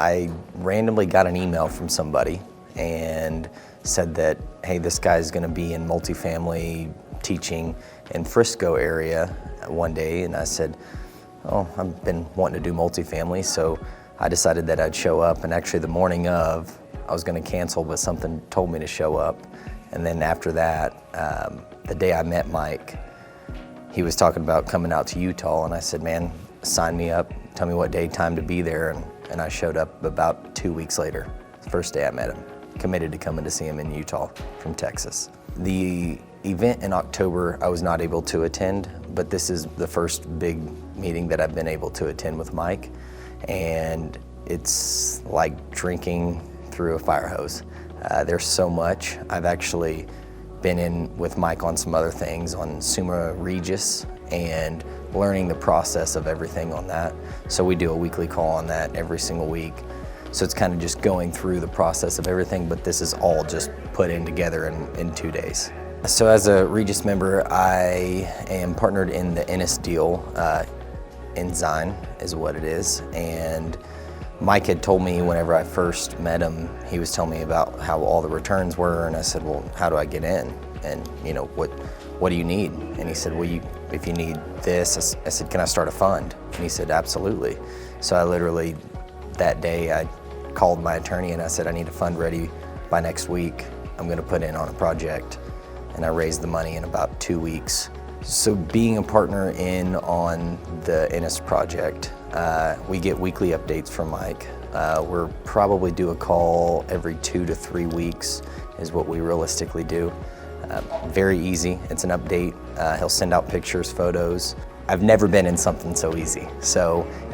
I randomly got an email from somebody and said that, hey, this guy's gonna be in multifamily teaching in Frisco area one day, and I said, oh, I've been wanting to do multifamily, so I decided that I'd show up, and actually the morning of, I was gonna cancel, but something told me to show up. And then after that, the day I met Mike, he was talking about coming out to Utah, and I said, man, sign me up, tell me what day, time to be there, and I showed up about 2 weeks later, the first day I met him, committed to coming to see him in Utah from Texas. The event in October I was not able to attend, but this is the first big meeting that I've been able to attend with Mike, and it's like drinking through a fire hose. There's so much. I've actually been in with Mike on some other things, on Summa Regis, and learning the process of everything on that. So we do a weekly call on that every single week. So it's kind of just going through the process of everything, but this is all just put in together in 2 days. So as a Regis member, I am partnered in the Ennis deal. Ensign is what it is. And Mike had told me whenever I first met him, he was telling me about how all the returns were, and I said, well, how do I get in? And you know, what do you need? And he said, well, if you need this, I said, can I start a fund? And he said, absolutely. So I literally, that day, I called my attorney and I said, I need a fund ready by next week. I'm gonna put in on a project. And I raised the money in about 2 weeks. So being a partner in on the Ennis project, we get weekly updates from Mike. We're probably do a call every 2 to 3 weeks is what we realistically do. Very easy, it's an update. He'll send out pictures, photos. I've never been in something so easy.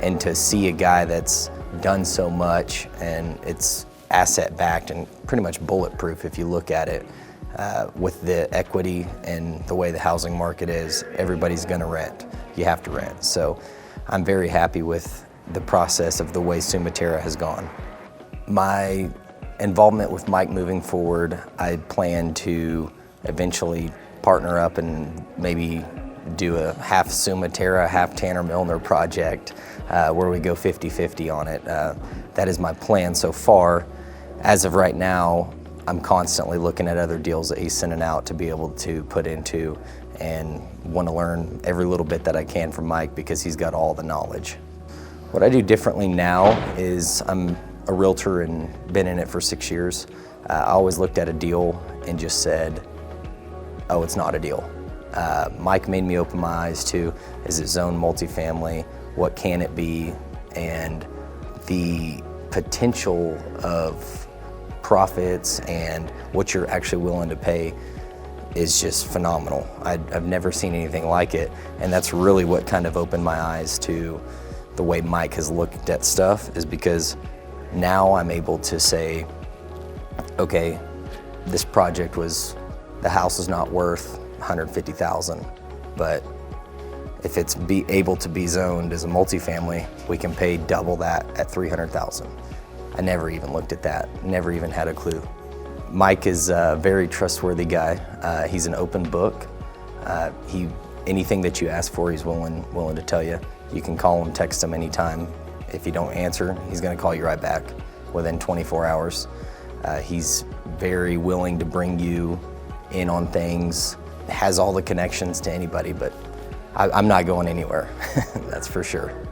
And to see a guy that's done so much, and it's asset backed and pretty much bulletproof if you look at it, with the equity and the way the housing market is, everybody's gonna rent. You have to rent. So I'm very happy with the process of the way Summa has gone. My involvement with Mike moving forward, I plan to eventually partner up and maybe do a half Summa, half Tanner Milner project where we go 50-50 on it. That is my plan so far. As of right now, I'm constantly looking at other deals that he's sending out to be able to put into, and want to learn every little bit that I can from Mike because he's got all the knowledge. What I do differently now is I'm a realtor and been in it for 6 years. I always looked at a deal and just said, oh, it's not a deal. Mike made me open my eyes to, is it zone multifamily? What can it be? And the potential of profits and what you're actually willing to pay is just phenomenal. I've never seen anything like it, and that's really what kind of opened my eyes to the way Mike has looked at stuff, is because now I'm able to say, okay, this project the house is not worth $150,000, but if it's able to be zoned as a multifamily, we can pay double that at $300,000. I never even looked at that, never even had a clue. Mike is a very trustworthy guy. He's an open book. Anything that you ask for, he's willing to tell you. You can call him, text him anytime. If you don't answer, he's gonna call you right back within 24 hours. He's very willing to bring you in on things, has all the connections to anybody, but I'm not going anywhere, that's for sure.